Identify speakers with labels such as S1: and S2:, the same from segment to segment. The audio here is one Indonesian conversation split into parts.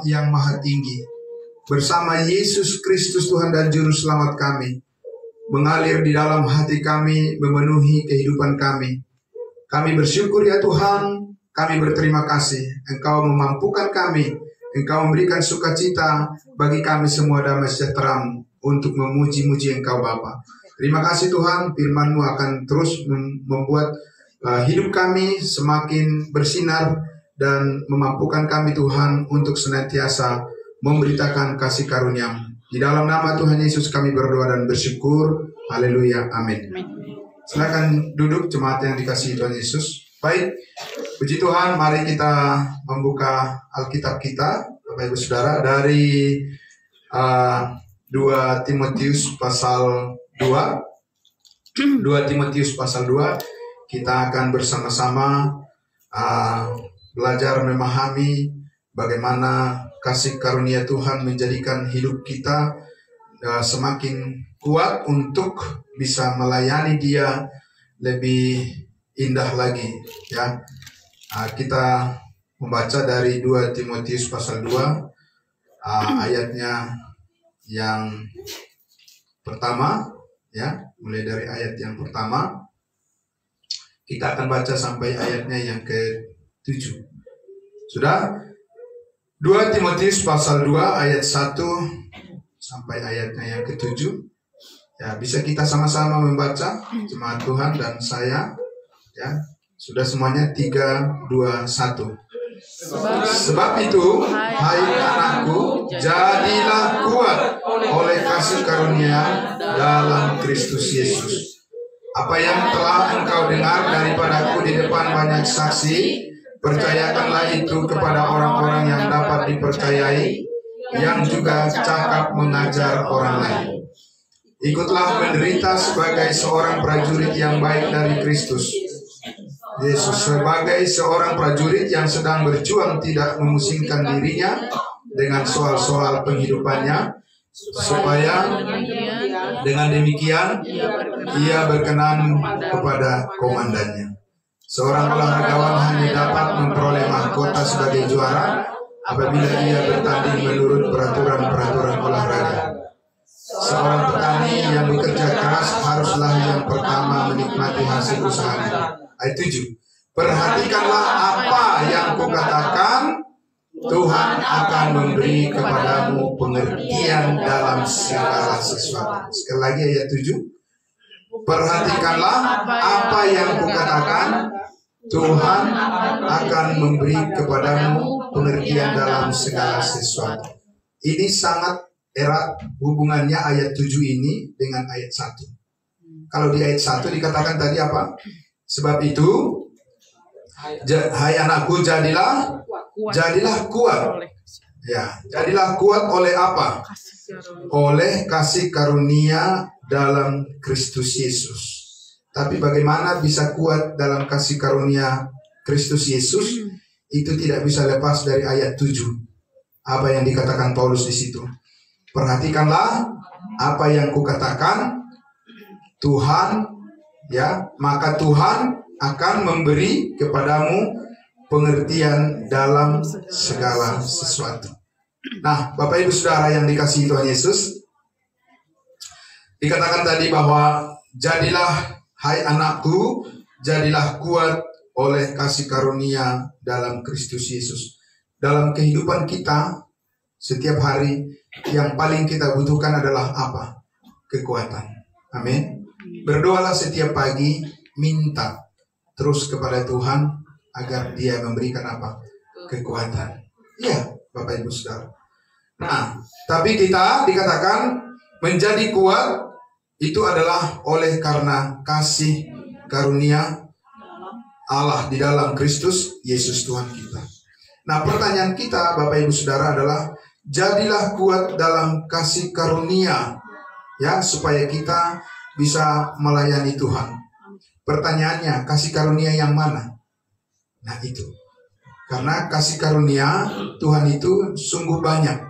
S1: Yang maha tinggi bersama Yesus Kristus Tuhan dan Juru Selamat kami mengalir di dalam hati kami, memenuhi kehidupan kami. Kami bersyukur ya Tuhan, kami berterima kasih Engkau memampukan kami, Engkau memberikan sukacita bagi kami semua damai sejahtera-Mu untuk memuji-muji Engkau Bapa. Terima kasih Tuhan, firman-Mu akan terus membuat hidup kami semakin bersinar dan memampukan kami Tuhan untuk senantiasa memberitakan kasih karunia-Mu. Di dalam nama Tuhan Yesus kami berdoa dan bersyukur. Haleluya, amin. Silakan duduk jemaat yang dikasihi Tuhan Yesus. Baik, puji Tuhan, mari kita membuka Alkitab kita, Bapak Ibu Saudara, dari 2 Timotius pasal 2. 2 Timotius pasal 2, kita akan bersama-sama belajar memahami bagaimana kasih karunia Tuhan menjadikan hidup kita semakin kuat untuk bisa melayani Dia lebih indah lagi. Ya, kita membaca dari 2 Timotius pasal 2 ayatnya yang pertama, ya, mulai dari ayat yang pertama. Kita akan baca sampai ayatnya yang ke-7. Sudah? 2 Timotius pasal 2 ayat 1 sampai ayatnya yang ke-7. Ya, bisa kita sama-sama membaca, jemaat Tuhan dan saya. Ya, sudah semuanya 3, 2, 1. Sebab itu, hai anakku, jadilah kuat oleh kasih karunia dalam Kristus Yesus. Apa yang telah engkau dengar daripadaku di depan banyak saksi, percayakanlah itu kepada orang-orang yang dapat dipercayai, yang juga cakap mengajar orang lain. Ikutlah menderita sebagai seorang prajurit yang baik dari Kristus Yesus, sebagai seorang prajurit yang sedang berjuang tidak memusingkan dirinya dengan soal-soal penghidupannya, supaya dengan demikian ia berkenan kepada komandannya. Seorang olahragawan hanya dapat memperoleh mahkota sebagai juara apabila ia bertanding menurut peraturan-peraturan olahraga. Seorang petani yang bekerja keras haruslah yang pertama menikmati hasil usahanya. Ayat 7. Perhatikanlah apa yang kukatakan, Tuhan akan memberi kepadamu pengertian dalam segala sesuatu. Sekali lagi ayat 7. Perhatikanlah apa yang kukatakan, Tuhan akan memberi kepadamu pengertian dalam segala sesuatu. Ini sangat erat hubungannya ayat 7 ini dengan ayat 1. Kalau di ayat 1 dikatakan tadi apa? Sebab itu, hai anakku, jadilah kuat. Ya, jadilah kuat oleh apa? Oleh kasih karunia dalam Kristus Yesus. Tapi bagaimana bisa kuat dalam kasih karunia Kristus Yesus? Itu tidak bisa lepas dari ayat 7. Apa yang dikatakan Paulus di situ? Perhatikanlah apa yang kukatakan, Tuhan, ya, maka Tuhan akan memberi kepadamu pengertian dalam segala sesuatu. Nah, Bapak Ibu Saudara yang dikasihi Tuhan Yesus, dikatakan tadi bahwa jadilah, hai anakku, jadilah kuat oleh kasih karunia dalam Kristus Yesus. Dalam kehidupan kita setiap hari, yang paling kita butuhkan adalah apa? Kekuatan. Amin. Berdoalah setiap pagi, minta terus kepada Tuhan agar Dia memberikan apa? Kekuatan. Iya, Bapak Ibu Saudara. Nah, tapi kita dikatakan menjadi kuat itu adalah oleh karena kasih karunia Allah di dalam Kristus Yesus Tuhan kita. Nah, pertanyaan kita Bapak Ibu Saudara adalah, jadilah kuat dalam kasih karunia, ya, supaya kita bisa melayani Tuhan. Pertanyaannya, kasih karunia yang mana? Nah, itu. Karena kasih karunia Tuhan itu sungguh banyak.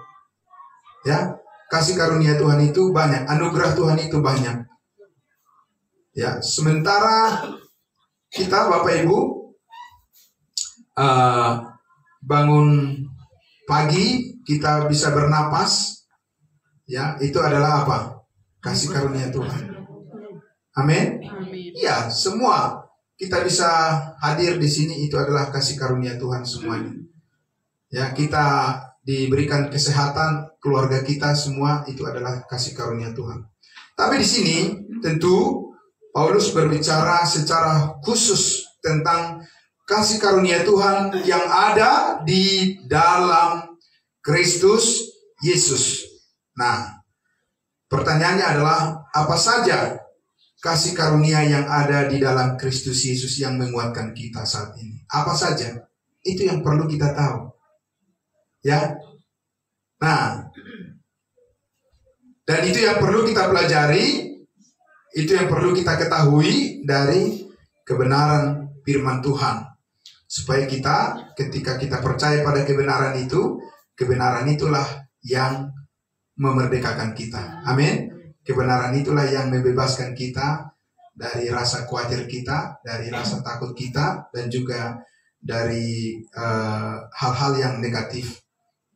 S1: Ya, kasih karunia Tuhan itu banyak, anugerah Tuhan itu banyak. Ya, sementara kita Bapak Ibu bangun pagi, kita bisa bernapas, ya, itu adalah apa? Kasih karunia Tuhan. Amin. Iya, semua kita bisa hadir di sini itu adalah kasih karunia Tuhan semuanya. Ya, kita diberikan kesehatan, keluarga kita semua itu adalah kasih karunia Tuhan. Tapi di sini tentu Paulus berbicara secara khusus tentang kasih karunia Tuhan yang ada di dalam Kristus Yesus. Nah, pertanyaannya adalah, apa saja kasih karunia yang ada di dalam Kristus Yesus yang menguatkan kita saat ini? Apa saja? Itu yang perlu kita tahu. Ya. Nah, dan itu yang perlu kita pelajari, itu yang perlu kita ketahui dari kebenaran firman Tuhan. Supaya kita, ketika kita percaya pada kebenaran itu, kebenaran itulah yang memerdekakan kita. Amin. Kebenaran itulah yang membebaskan kita dari rasa khawatir kita, dari rasa takut kita, dan juga dari hal-hal yang negatif,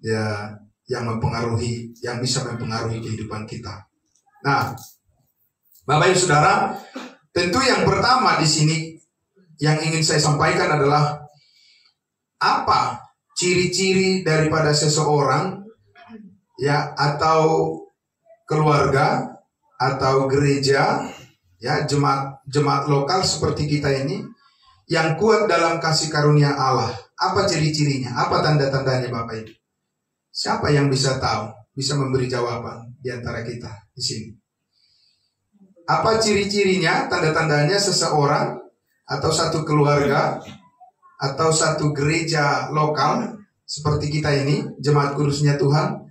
S1: ya, yang mempengaruhi, yang bisa mempengaruhi kehidupan kita. Nah, Bapak Ibu Saudara, tentu yang pertama di sini yang ingin saya sampaikan adalah apa ciri-ciri daripada seseorang, ya, atau keluarga atau gereja, ya, jemaat lokal seperti kita ini yang kuat dalam kasih karunia Allah. Apa ciri-cirinya? Apa tanda-tandanya Bapak Ibu? Siapa yang bisa tahu, bisa memberi jawaban di antara kita di sini? Apa ciri-cirinya, tanda-tandanya seseorang atau satu keluarga atau satu gereja lokal seperti kita ini, jemaat kudusnya Tuhan,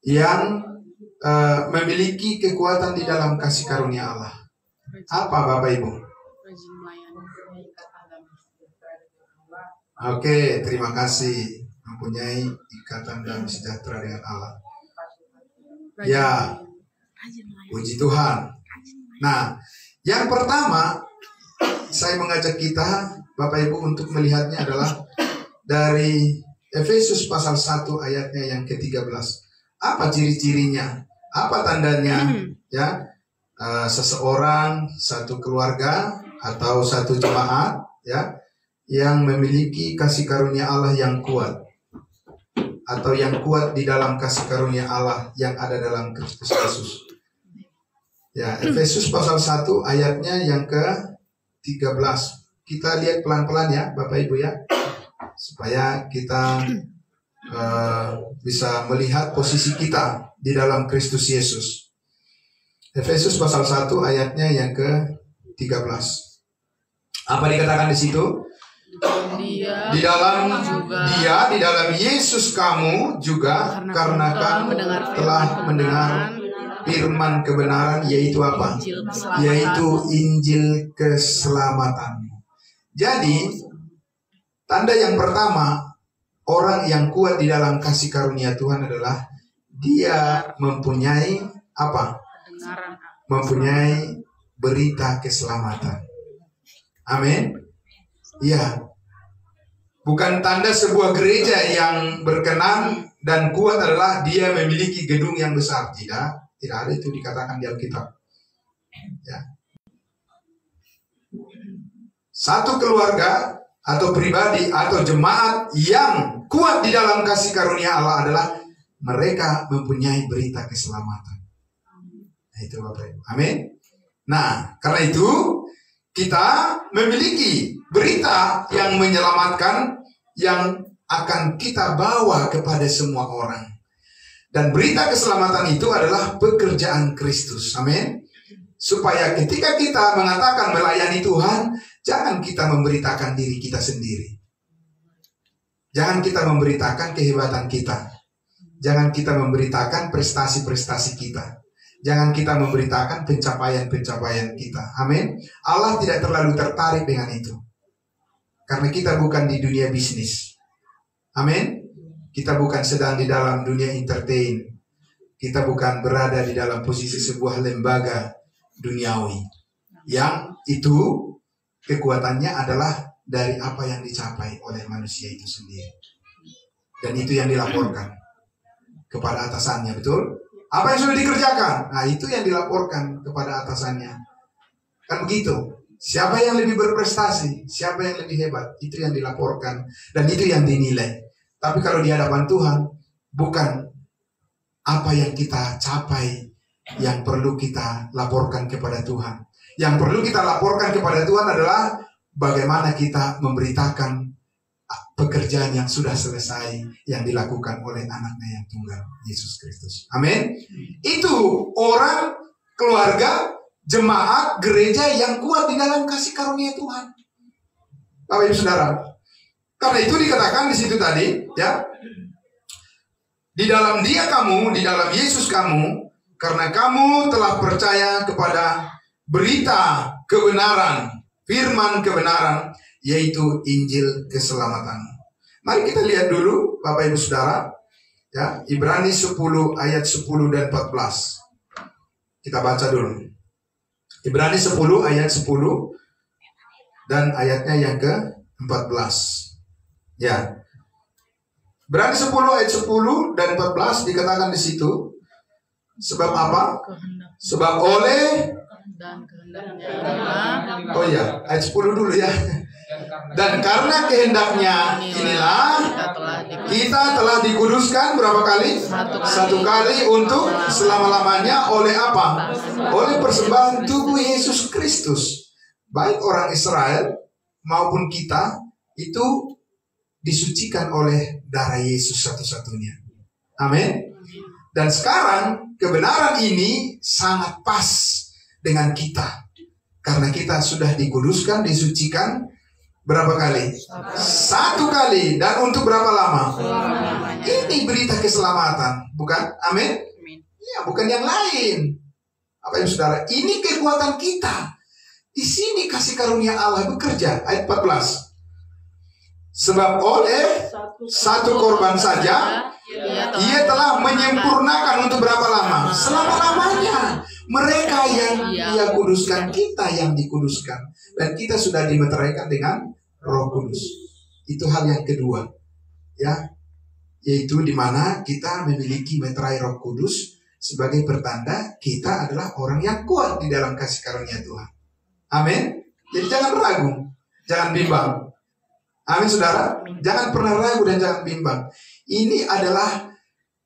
S1: yang memiliki kekuatan di dalam kasih karunia Allah? Apa Bapak Ibu? Oke, terima kasih. Mempunyai ikatan dan sejahtera dengan Allah. Ya, puji Tuhan. Nah, yang pertama saya mengajak kita Bapak Ibu untuk melihatnya adalah dari Efesus pasal 1 ayatnya yang ke-13. Apa ciri-cirinya? Apa tandanya? Ya, seseorang, satu keluarga atau satu jemaat, ya, yang memiliki kasih karunia Allah yang kuat. atau yang kuat di dalam kasih karunia Allah yang ada dalam Kristus Yesus. Ya, Efesus pasal 1 ayatnya yang ke-13. Kita lihat pelan-pelan ya, Bapak Ibu ya, supaya kita bisa melihat posisi kita di dalam Kristus Yesus. Efesus pasal 1 ayatnya yang ke-13. Apa dikatakan di situ? Di dalam Yesus kamu juga, karena kamu telah mendengar firman kebenaran, yaitu apa? Yaitu Injil keselamatan. Jadi tanda yang pertama orang yang kuat di dalam kasih karunia Tuhan adalah dia mempunyai apa? Mempunyai berita keselamatan. Amin. Ya. Bukan tanda sebuah gereja yang berkenan dan kuat adalah dia memiliki gedung yang besar. Tidak ada itu dikatakan di Alkitab. Ya. Satu keluarga atau pribadi atau jemaat yang kuat di dalam kasih karunia Allah adalah mereka mempunyai berita keselamatan. Nah, itu Bapak Ibu. Amin. Nah, karena itu kita memiliki berita yang menyelamatkan yang akan kita bawa kepada semua orang. Dan berita keselamatan itu adalah pekerjaan Kristus. Amin. Supaya ketika kita mengatakan melayani Tuhan, jangan kita memberitakan diri kita sendiri. Jangan kita memberitakan kehebatan kita. Jangan kita memberitakan prestasi-prestasi kita. Jangan kita memberitakan pencapaian-pencapaian kita. Amin. Allah tidak terlalu tertarik dengan itu. Karena kita bukan di dunia bisnis. Amin. Kita bukan sedang di dalam dunia entertain. Kita bukan berada di dalam posisi sebuah lembaga duniawi. Yang itu kekuatannya adalah dari apa yang dicapai oleh manusia itu sendiri. Dan itu yang dilaporkan kepada atasannya, betul? Apa yang sudah dikerjakan? Nah, itu yang dilaporkan kepada atasannya. Kan begitu. Siapa yang lebih berprestasi, siapa yang lebih hebat, itu yang dilaporkan. Dan itu yang dinilai. Tapi kalau di hadapan Tuhan, bukan apa yang kita capai yang perlu kita laporkan kepada Tuhan. Yang perlu kita laporkan kepada Tuhan adalah bagaimana kita memberitakan pekerjaan yang sudah selesai yang dilakukan oleh anaknya yang tunggal, Yesus Kristus. Amin. Itu orang, keluarga, jemaat, gereja yang kuat di dalam kasih karunia Tuhan. Bapak Ibu Saudara. Karena itu dikatakan di situ tadi, ya. Di dalam Dia kamu, di dalam Yesus kamu, karena kamu telah percaya kepada berita kebenaran, firman kebenaran, yaitu Injil keselamatan. Mari kita lihat dulu Bapak Ibu Saudara, ya, Ibrani 10 ayat 10 dan 14. Kita baca dulu. Ibrani 10 ayat 10 dan ayatnya yang ke-14. Ya. Ibrani 10 ayat 10 dan 14 dikatakan di situ. Sebab apa? Sebab oleh oh ya, ayat 10 dulu ya. Dan karena kehendaknya inilah kita telah dikuduskan berapa kali? Satu kali untuk selama-lamanya oleh apa? Oleh persembahan tubuh Yesus Kristus. Baik orang Israel maupun kita itu disucikan oleh darah Yesus satu-satunya. Amin. Dan sekarang kebenaran ini sangat pas dengan kita. Karena kita sudah dikuduskan, disucikan berapa kali? Satu kali. Dan untuk berapa lama? Ini berita keselamatan, bukan? Amin? Ya, bukan yang lain. Apa yang Saudara? Ini kekuatan kita. Di sini kasih karunia Allah bekerja. Ayat 14. Sebab oleh satu korban saja Ia telah menyempurnakan untuk berapa lama? Selama-lamanya. Mereka yang Dia kuduskan, kita yang dikuduskan. Dan kita sudah dimeteraikan dengan Roh Kudus. Itu hal yang kedua, ya, yaitu di mana kita memiliki meterai Roh Kudus sebagai pertanda kita adalah orang yang kuat di dalam kasih karunia Tuhan. Amin. Jadi jangan ragu, jangan bimbang. Amin, saudara. Jangan pernah ragu dan jangan bimbang. Ini adalah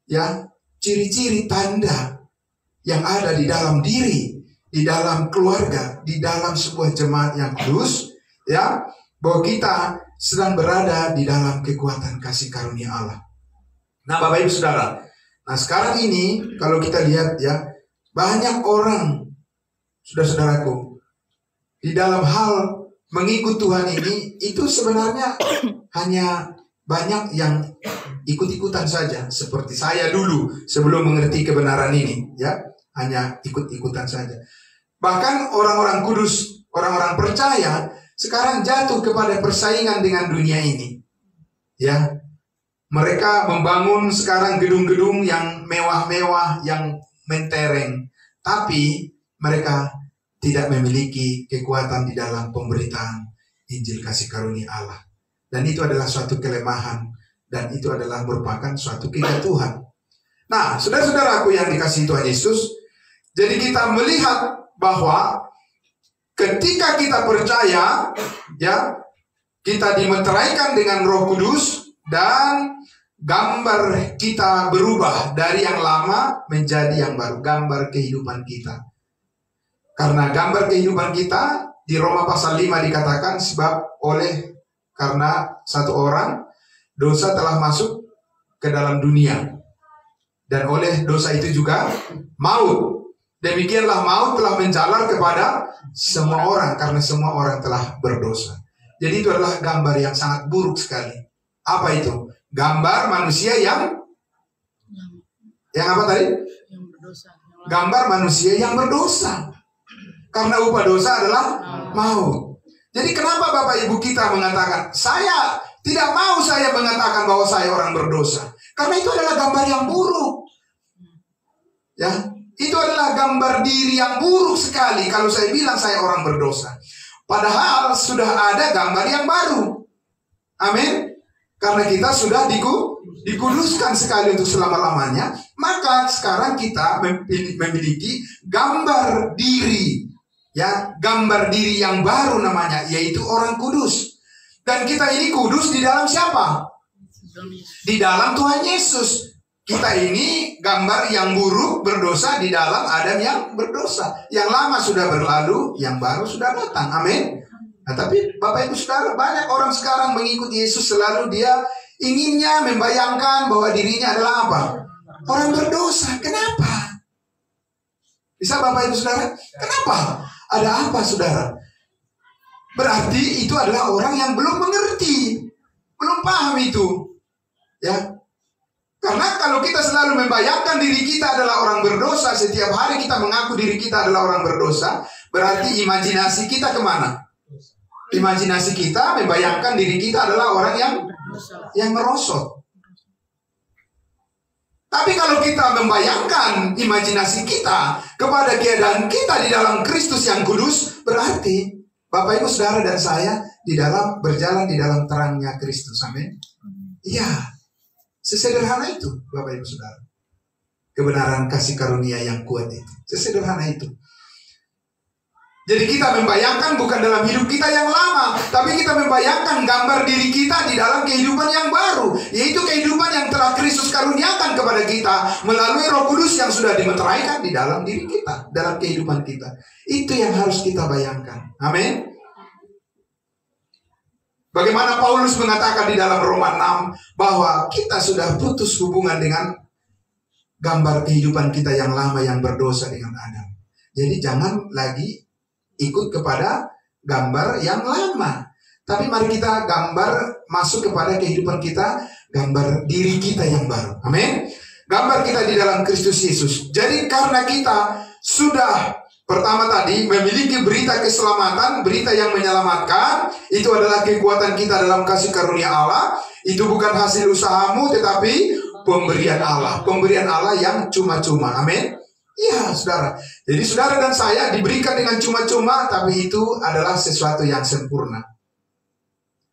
S1: ya ciri-ciri tanda yang ada di dalam diri, di dalam keluarga, di dalam sebuah jemaat yang kudus, ya, bahwa kita sedang berada di dalam kekuatan kasih karunia Allah. Nah, Bapak Ibu Saudara, nah sekarang ini kalau kita lihat ya, banyak orang, saudara-saudaraku, di dalam hal mengikut Tuhan ini, itu sebenarnya hanya banyak yang ikut-ikutan saja. Seperti saya dulu sebelum mengerti kebenaran ini, ya, hanya ikut-ikutan saja. Bahkan orang-orang kudus, orang-orang percaya sekarang jatuh kepada persaingan dengan dunia ini. Ya, mereka membangun sekarang gedung-gedung yang mewah-mewah, yang mentereng, tapi mereka tidak memiliki kekuatan di dalam pemberitaan Injil kasih karunia Allah. Dan itu adalah suatu kelemahan, dan itu adalah merupakan suatu kejatuhan. Nah, saudara-saudaraku yang dikasihi Tuhan Yesus, jadi kita melihat bahwa ketika kita percaya, ya, kita dimeteraikan dengan Roh Kudus, dan gambar kita berubah dari yang lama menjadi yang baru, gambar kehidupan kita. Karena gambar kehidupan kita di Roma pasal 5 dikatakan, sebab karena satu orang dosa telah masuk ke dalam dunia, dan oleh dosa itu juga maut. Demikianlah maut telah menjalar kepada semua orang, karena semua orang telah berdosa. Jadi itu adalah gambar yang sangat buruk sekali. Apa itu? Gambar manusia yang apa tadi? Yang berdosa. Gambar manusia yang berdosa. Karena upah dosa adalah maut. Jadi kenapa Bapak Ibu kita mengatakan, saya tidak mau saya mengatakan bahwa saya orang berdosa? Karena itu adalah gambar yang buruk. Ya, itu adalah gambar diri yang buruk sekali kalau saya bilang saya orang berdosa. Padahal sudah ada gambar yang baru. Amin. Karena kita sudah dikuduskan sekali untuk selama-lamanya, maka sekarang kita memiliki gambar diri. Ya, gambar diri yang baru namanya, yaitu orang kudus. Dan kita ini kudus di dalam siapa? Di dalam Tuhan Yesus. Kita ini gambar yang buruk, berdosa di dalam Adam yang berdosa. Yang lama sudah berlalu, yang baru sudah datang. Amin. Nah, tapi Bapak Ibu Saudara, banyak orang sekarang mengikuti Yesus, selalu dia inginnya membayangkan bahwa dirinya adalah apa? Orang berdosa. Kenapa? Bisa Bapak Ibu Saudara? Kenapa? Ada apa, saudara? Berarti itu adalah orang yang belum mengerti, belum paham itu, ya. Karena kalau kita selalu membayangkan diri kita adalah orang berdosa, setiap hari kita mengaku diri kita adalah orang berdosa, berarti imajinasi kita kemana? Imajinasi kita membayangkan diri kita adalah orang yang merosot. Tapi kalau kita membayangkan imajinasi kita kepada keadaan kita di dalam Kristus yang kudus, berarti Bapak Ibu Saudara dan saya berjalan di dalam terangnya Kristus. Amin. Iya, sesederhana itu Bapak Ibu Saudara. Kebenaran kasih karunia yang kuat itu, sesederhana itu. Jadi kita membayangkan bukan dalam hidup kita yang lama, tapi kita membayangkan gambar diri kita di dalam kehidupan yang baru, yaitu kehidupan yang telah Kristus karuniakan kepada kita melalui Roh Kudus yang sudah dimeteraikan di dalam diri kita, dalam kehidupan kita. Itu yang harus kita bayangkan. Amin. Bagaimana Paulus mengatakan di dalam Roma 6 bahwa kita sudah putus hubungan dengan gambar kehidupan kita yang lama yang berdosa dengan Adam. Jadi jangan lagi ikut kepada gambar yang lama, tapi mari kita masuk kepada kehidupan kita, gambar diri kita yang baru. Amin. Gambar kita di dalam Kristus Yesus. Jadi karena kita sudah pertama tadi memiliki berita keselamatan, berita yang menyelamatkan, itu adalah kekuatan kita dalam kasih karunia Allah. Itu bukan hasil usahamu, tetapi pemberian Allah. Pemberian Allah yang cuma-cuma. Amin. Iya, saudara. Jadi saudara dan saya diberikan dengan cuma-cuma, tapi itu adalah sesuatu yang sempurna.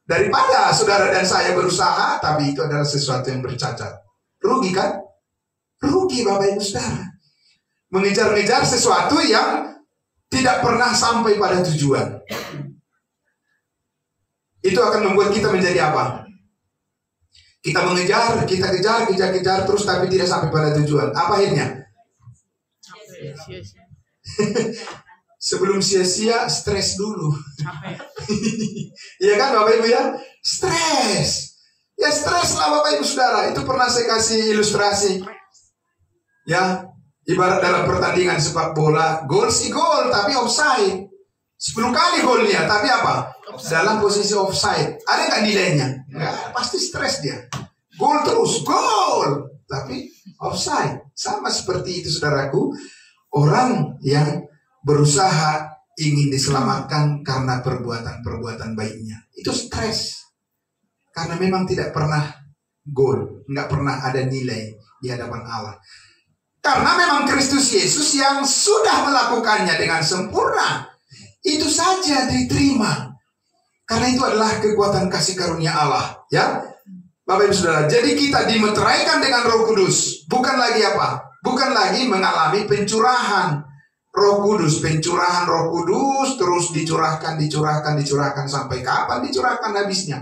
S1: Daripada saudara dan saya berusaha, tapi itu adalah sesuatu yang bercacat. Rugi kan? Rugi Bapak Ibu Saudara. Mengejar-ngejar sesuatu yang tidak pernah sampai pada tujuan. Itu akan membuat kita menjadi apa? Kita mengejar, kita kejar terus tapi tidak sampai pada tujuan. Apa akhirnya? Sebelum sia-sia, stres dulu. Iya kan Bapak Ibu ya? Stres. Ya stres lah Bapak Ibu Saudara. Itu pernah saya kasih ilustrasi. Ya, ibarat dalam pertandingan sepak bola, gol sih gol, tapi offside. 10 kali golnya, tapi apa? Dalam posisi offside. Ada nggak nilainya? Nggak, pasti stres dia. Gol terus, gol, tapi offside. Sama seperti itu saudaraku. Orang yang berusaha ingin diselamatkan karena perbuatan-perbuatan baiknya, itu stres. Karena memang tidak pernah gol, nggak pernah ada nilai di hadapan Allah. Karena memang Kristus Yesus yang sudah melakukannya dengan sempurna. Itu saja diterima. Karena itu adalah kekuatan kasih karunia Allah. Ya, Bapak Ibu Saudara. Jadi kita dimeteraikan dengan Roh Kudus. Bukan lagi apa? Bukan lagi mengalami pencurahan Roh Kudus. Pencurahan Roh Kudus terus dicurahkan sampai kapan dicurahkan habisnya?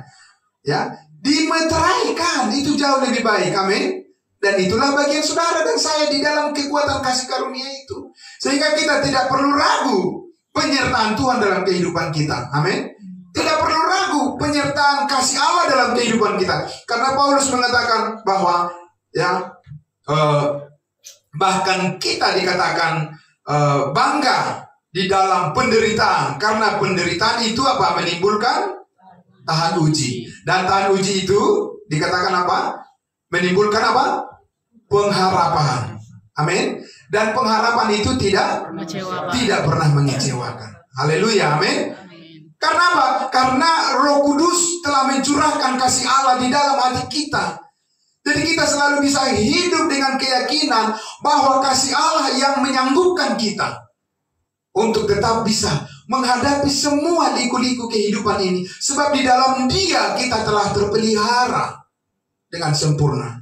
S1: Ya, dimeteraikan itu jauh lebih baik. Amin. Dan itulah bagian saudara dan saya di dalam kekuatan kasih karunia itu. Sehingga kita tidak perlu ragu penyertaan Tuhan dalam kehidupan kita. Amin. Tidak perlu ragu penyertaan kasih Allah dalam kehidupan kita. Karena Paulus mengatakan bahwa ya bahkan kita dikatakan bangga di dalam penderitaan. Karena penderitaan itu apa? Menimbulkan tahan uji. Dan tahan uji itu dikatakan apa? Menimbulkan apa? Pengharapan. Amin. Dan pengharapan itu tidak pernah mengecewakan. Haleluya. Amin. Karena apa? Karena Roh Kudus telah mencurahkan kasih Allah di dalam hati kita. Jadi kita selalu bisa hidup dengan keyakinan bahwa kasih Allah yang menyanggup kita untuk tetap bisa menghadapi semua liku-liku kehidupan ini. Sebab di dalam Dia kita telah terpelihara dengan sempurna.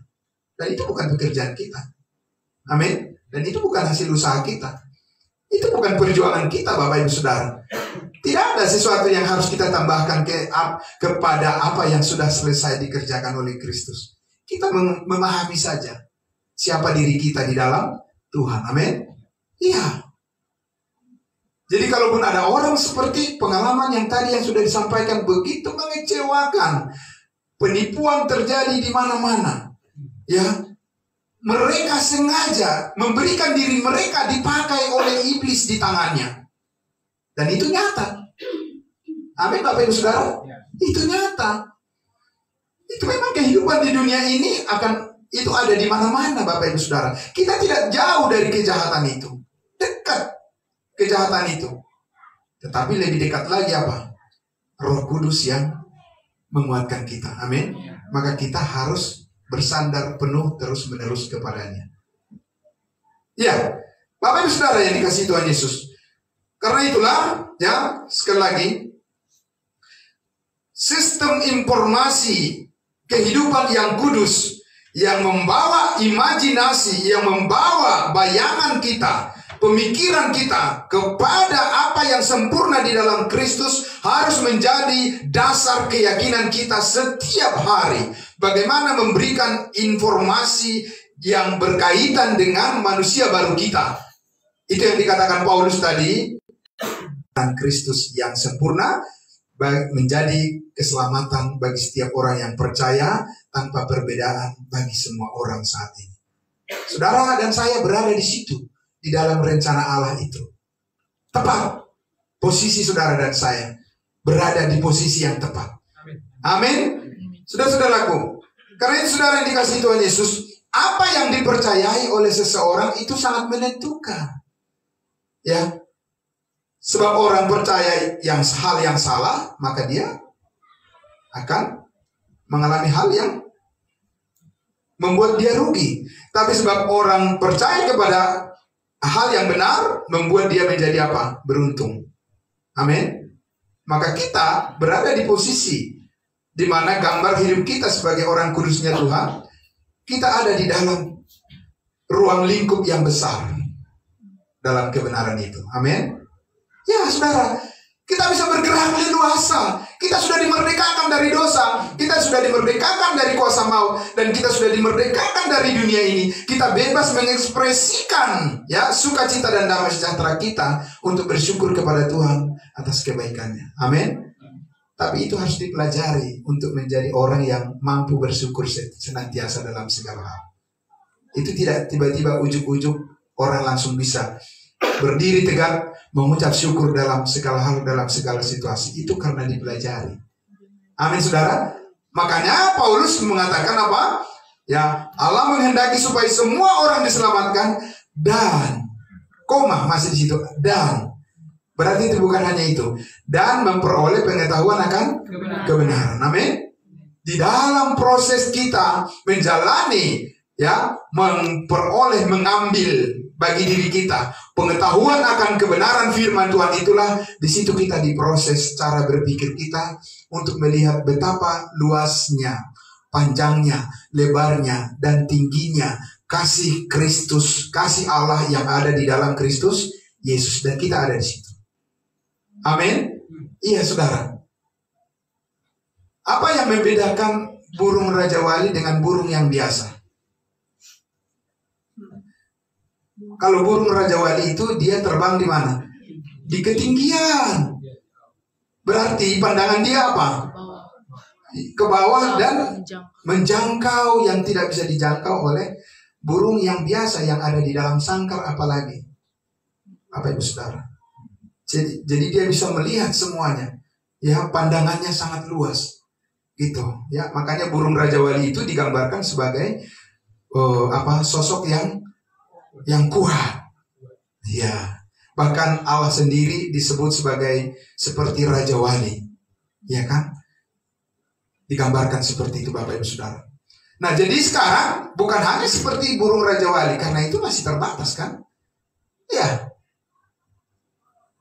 S1: Dan itu bukan pekerjaan kita. Amin. Dan itu bukan hasil usaha kita. Itu bukan perjuangan kita Bapak Ibu Saudara. Tidak ada sesuatu yang harus kita tambahkan kepada apa yang sudah selesai dikerjakan oleh Kristus. Kita memahami saja siapa diri kita di dalam Tuhan. Amin. Iya. Jadi kalaupun ada orang seperti pengalaman yang tadi yang sudah disampaikan begitu mengecewakan, penipuan terjadi di mana-mana, ya, mereka sengaja memberikan diri mereka dipakai oleh iblis di tangannya, dan itu nyata. Amin Bapak Ibu Saudara, itu nyata. Itu memang kehidupan di dunia ini itu ada di mana-mana Bapak Ibu Saudara. Kita tidak jauh dari kejahatan itu, dekat kejahatan itu. Tetapi lebih dekat lagi apa? Roh Kudus yang menguatkan kita. Amin. Maka kita harus bersandar penuh terus-menerus kepadanya. Ya, Bapak Ibu Saudara yang dikasihi Tuhan Yesus. Karena itulah, ya, sekali lagi, sistem informasi kehidupan yang kudus, yang membawa imajinasi, yang membawa bayangan kita, pemikiran kita kepada apa yang sempurna di dalam Kristus harus menjadi dasar keyakinan kita setiap hari. Bagaimana memberikan informasi yang berkaitan dengan manusia baru kita. Itu yang dikatakan Paulus tadi. Dan Kristus yang sempurna menjadi keselamatan bagi setiap orang yang percaya tanpa perbedaan bagi semua orang saat ini. Saudara dan saya berada di situ. Di dalam rencana Allah itu. Tepat. Posisi saudara dan saya berada di posisi yang tepat. Amin. Saudara-saudaraku, karena itu saudara yang dikasihi Tuhan Yesus, apa yang dipercayai oleh seseorang itu sangat menentukan. Ya. Sebab orang percaya hal yang salah, maka dia akan mengalami hal yang membuat dia rugi. Tapi sebab orang percaya kepada hal yang benar, membuat dia menjadi apa? Beruntung. Amin. Maka kita berada di posisi di mana gambar hidup kita sebagai orang kudusnya Tuhan, kita ada di dalam ruang lingkup yang besar dalam kebenaran itu. Amin. Ya saudara, kita bisa bergerak leluasa. Kita sudah dimerdekakan dari dosa, kita sudah dimerdekakan dari kuasa maut, dan kita sudah dimerdekakan dari dunia ini. Kita bebas mengekspresikan ya sukacita dan damai sejahtera kita untuk bersyukur kepada Tuhan atas kebaikannya. Amin. Tapi itu harus dipelajari untuk menjadi orang yang mampu bersyukur senantiasa dalam segala hal. Itu tidak tiba-tiba ujuk-ujuk orang langsung bisa berdiri tegak mengucap syukur dalam segala hal, dalam segala situasi. Itu karena dipelajari. Amin, saudara. Makanya Paulus mengatakan apa? Ya, Allah menghendaki supaya semua orang diselamatkan dan masih di situ, dan berarti itu bukan hanya itu, dan memperoleh pengetahuan akan kebenaran. Amin. Di dalam proses kita menjalani ya, memperoleh, mengambil bagi diri kita pengetahuan akan kebenaran firman Tuhan, itulah di situ kita diproses cara berpikir kita untuk melihat betapa luasnya, panjangnya, lebarnya, dan tingginya kasih Kristus, kasih Allah yang ada di dalam Kristus Yesus, dan kita ada di situ. Amin. Iya, saudara. Apa yang membedakan burung Raja Wali dengan burung yang biasa? Kalau burung Raja Wali itu dia terbang di mana? Di ketinggian. Berarti pandangan dia apa? Ke bawah dan menjangkau yang tidak bisa dijangkau oleh burung yang biasa yang ada di dalam sangkar apalagi. Apa itu, saudara? Jadi dia bisa melihat semuanya. Ya, pandangannya sangat luas. Gitu. Ya, makanya burung Raja Wali itu digambarkan sebagai sosok yang kuat. Ya, bahkan Allah sendiri disebut sebagai seperti Raja Wali. Ya kan? Digambarkan seperti itu, Bapak Ibu Saudara. Nah, jadi sekarang bukan hanya seperti burung Raja Wali, karena itu masih terbatas kan? Ya.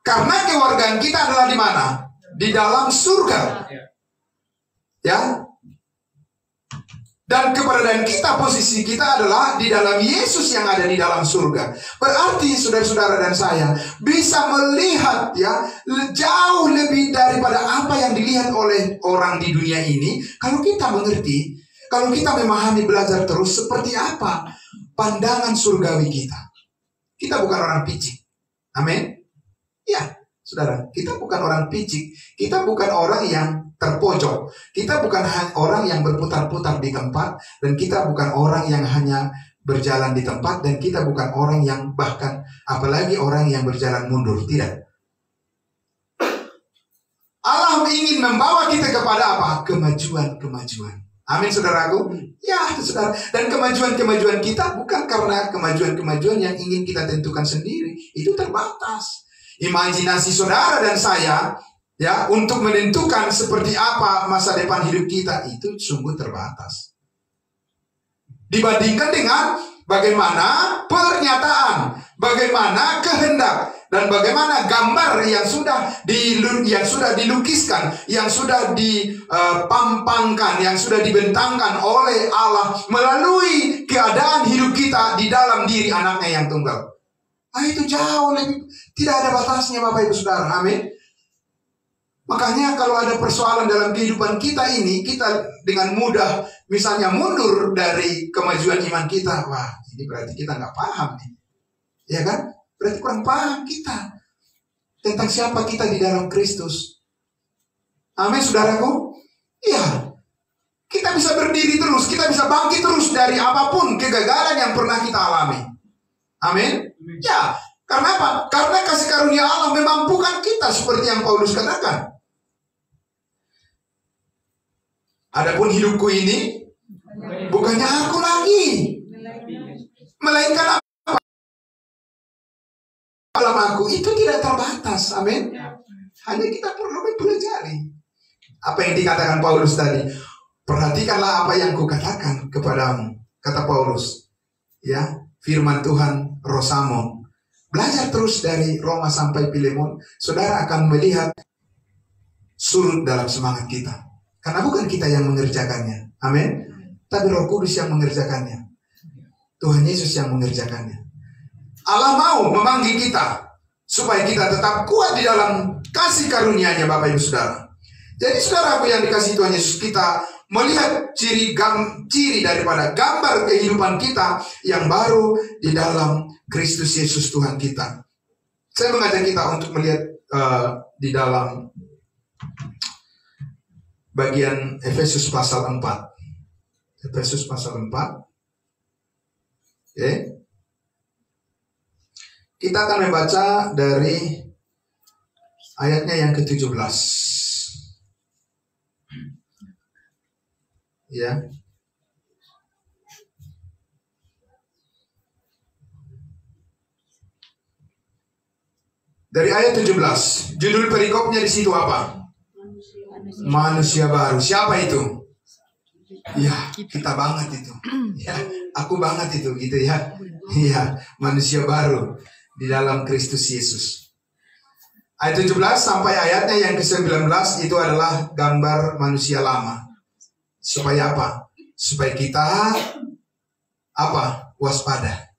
S1: Karena kewargaan kita adalah di mana? Di dalam surga. Ya. Dan keberadaan kita, posisi kita adalah di dalam Yesus yang ada di dalam surga. Berarti saudara-saudara dan saya bisa melihat ya jauh lebih daripada apa yang dilihat oleh orang di dunia ini. Kalau kita mengerti, kalau kita memahami, belajar terus seperti apa pandangan surgawi kita. Kita bukan orang picik. Amin. Ya, saudara, kita bukan orang picik. Kita bukan orang yang terpojok. Kita bukan orang yang berputar-putar di tempat, dan kita bukan orang yang hanya berjalan di tempat, dan kita bukan orang yang bahkan apalagi orang yang berjalan mundur. Tidak. Allah ingin membawa kita kepada apa? Kemajuan-kemajuan. Amin, saudaraku. Ya, saudara. Dan kemajuan-kemajuan kita bukan karena kemajuan-kemajuan yang ingin kita tentukan sendiri. Itu terbatas. Imajinasi saudara dan saya ya untuk menentukan seperti apa masa depan hidup kita itu sungguh terbatas dibandingkan dengan bagaimana pernyataan, bagaimana kehendak, dan bagaimana gambar yang sudah dilukiskan, yang sudah dipampangkan, yang sudah dibentangkan oleh Allah melalui keadaan hidup kita di dalam diri anaknya yang tunggal. Itu jauh lebih, tidak ada batasnya, Bapak Ibu Saudara. Amin. Makanya kalau ada persoalan dalam kehidupan kita ini, kita dengan mudah misalnya mundur dari kemajuan iman kita. Wah, ini berarti kita nggak paham nih. Ya kan? Berarti kurang paham kita tentang siapa kita di dalam Kristus. Amin, saudaraku. Iya. Kita bisa berdiri terus, kita bisa bangkit terus dari apapun kegagalan yang pernah kita alami. Amin. Ya, karena apa? Karena kasih karunia Allah memampukan kita seperti yang Paulus katakan. Adapun hidupku ini bukannya aku lagi, melainkan apa? Dalam aku itu tidak terbatas. Amin. Hanya kita perlu mempelajari apa yang dikatakan Paulus tadi. Perhatikanlah apa yang kukatakan kepadamu, kata Paulus. Ya, firman Tuhan Rosamon. Belajar terus dari Roma sampai Filemon, saudara akan melihat surut dalam semangat kita. Karena bukan kita yang mengerjakannya. Amin. Tapi Roh Kudus yang mengerjakannya. Tuhan Yesus yang mengerjakannya. Allah mau memanggil kita supaya kita tetap kuat di dalam kasih karunia-Nya, Bapak Ibu Saudara. Jadi saudaraku yang dikasihi Tuhan Yesus, kita melihat ciri daripada gambar kehidupan kita yang baru di dalam Kristus Yesus Tuhan kita. Saya mengajak kita untuk melihat di dalam bagian Efesus pasal 4. Efesus pasal 4. Oke. Kita akan membaca dari ayatnya yang ke-17. Ya. Dari ayat 17, judul perikopnya di situ apa? Manusia baru. Siapa itu? Ya, kita banget itu. Ya, aku banget itu gitu ya. Ya, manusia baru di dalam Kristus Yesus. Ayat 17 sampai ayatnya yang ke-19 itu adalah gambar manusia lama. Supaya apa? Supaya kita apa? Waspada.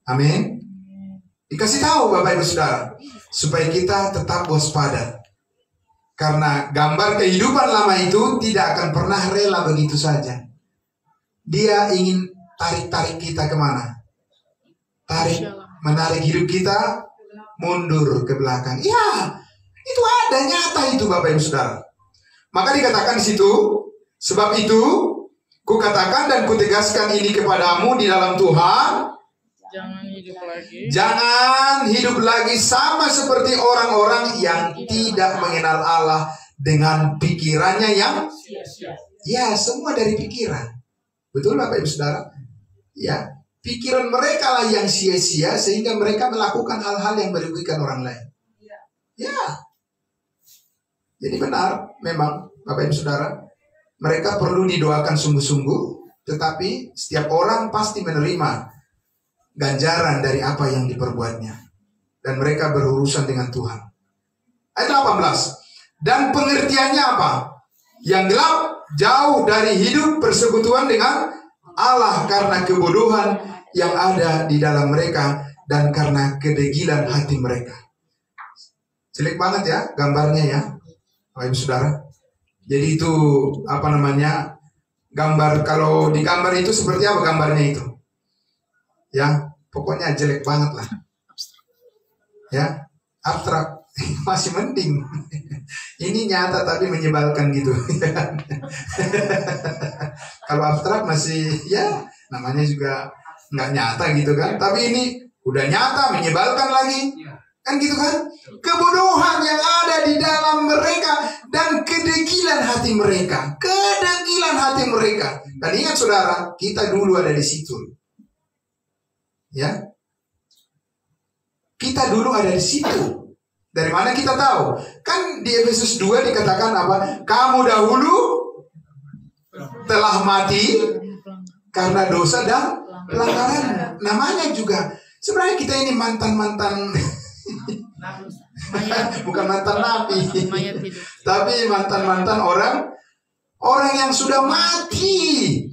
S1: Amin. Dikasih tahu Bapak Ibu Saudara, supaya kita tetap waspada. Karena gambar kehidupan lama itu tidak akan pernah rela begitu saja. Dia ingin tarik-tarik kita kemana? Menarik hidup kita mundur ke belakang. Ya, itu ada, nyata itu Bapak Ibu Saudara. Maka dikatakan di situ, sebab itu kukatakan dan kutegaskan ini kepadamu di dalam Tuhan, jangan hidup lagi sama seperti orang-orang yang tidak mengenal Allah dengan pikirannya yang ya, semua dari pikiran. Betul Bapak Ibu Saudara? Ya, pikiran mereka lah yang sia-sia sehingga mereka melakukan hal-hal yang merugikan orang lain. Ya. Jadi benar memang Bapak Ibu Saudara, mereka perlu didoakan sungguh-sungguh, tetapi setiap orang pasti menerima ganjaran dari apa yang diperbuatnya. Dan mereka berurusan dengan Tuhan. Ayat 18. Dan pengertiannya apa? Yang gelap jauh dari hidup persekutuan dengan Allah karena kebodohan yang ada di dalam mereka dan karena kedegilan hati mereka. Jelek banget ya gambarnya ya, Bapak Ibu Saudara. Jadi itu apa namanya? Gambar, kalau di gambar itu seperti apa gambarnya itu? Ya, pokoknya jelek banget lah. Ya, abstrak. Masih mending. Ini nyata tapi menyebalkan gitu. Kalau abstrak masih ya namanya juga nggak nyata gitu kan. Tapi ini udah nyata, menyebalkan lagi. Kan gitu kan? Kebodohan yang ada di dalam mereka dan kedegilan hati mereka. Kedegilan hati mereka. Dan ingat saudara, kita dulu ada di situ. Ya, kita dulu ada di situ. Dari mana kita tahu? Kan di Efesus 2 dikatakan apa? Kamu dahulu telah mati karena dosa dan pelanggaran. Namanya juga. Sebenarnya kita ini mantan-mantan. Bukan mantan nabi, tapi mantan-mantan orang yang sudah mati.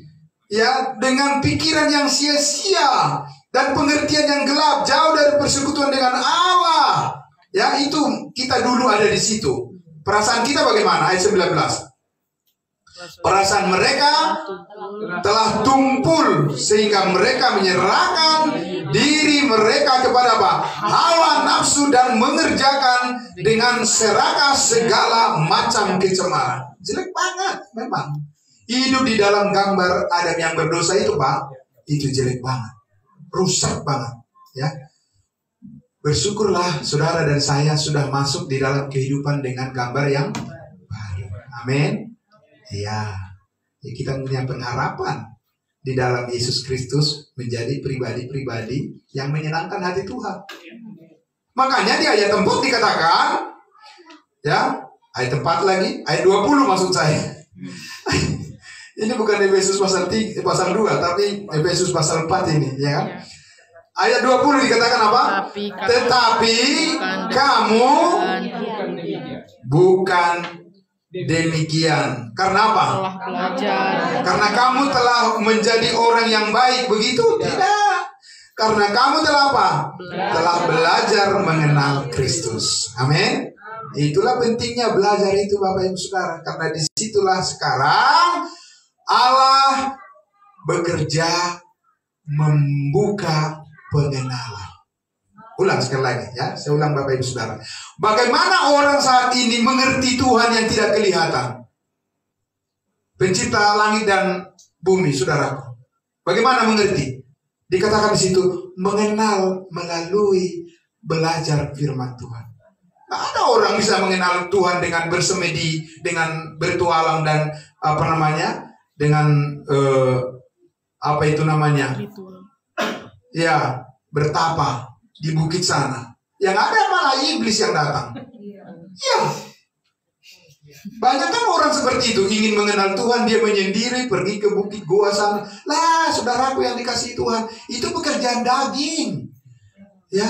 S1: Ya, dengan pikiran yang sia-sia dan pengertian yang gelap, jauh dari persekutuan dengan Allah. Ya, itu kita dulu ada di situ. Perasaan kita bagaimana? Ayat 19. Perasaan mereka telah tumpul sehingga mereka menyerahkan diri mereka kepada apa? Hawa nafsu dan mengerjakan dengan serakah segala macam kecemaran. Jelek banget memang. Hidup di dalam gambar Adam yang berdosa itu Pak, itu jelek banget. Rusak banget, ya. Bersyukurlah saudara dan saya sudah masuk di dalam kehidupan dengan gambar yang baru. Amin. Ya, kita punya pengharapan di dalam Yesus Kristus menjadi pribadi-pribadi yang menyenangkan hati Tuhan. Makanya di ayat 4 dikatakan, ya, ayat 4 lagi, ayat 20 maksud saya. Ini bukan Efesus pasal 2, tapi Efesus pasal 4 ini, ya kan? Ayat 20 dikatakan apa? Tetapi kamu bukan demikian. Karena apa? Karena kamu telah menjadi orang yang baik, begitu? Tidak. Karena kamu telah apa? Telah belajar mengenal Kristus. Amin. Itulah pentingnya belajar itu Bapak Ibu Saudara. Karena disitulah sekarang Allah bekerja membuka pengenalan. Ulang sekali lagi ya, saya ulang Bapak Ibu Saudara. Bagaimana orang saat ini mengerti Tuhan yang tidak kelihatan? Pencipta langit dan bumi, saudaraku. Bagaimana mengerti? Dikatakan di situ, mengenal melalui belajar firman Tuhan. Nah, ada orang bisa mengenal Tuhan dengan bersemedi, dengan bertualang dan dengan apa itu namanya? Ya, bertapa di bukit sana. Yang ada malah iblis yang datang. Ya. Banyak kan orang seperti itu, ingin mengenal Tuhan, dia menyendiri, pergi ke bukit goa sana. Lah, saudaraku yang dikasihi Tuhan, itu pekerjaan daging. Ya,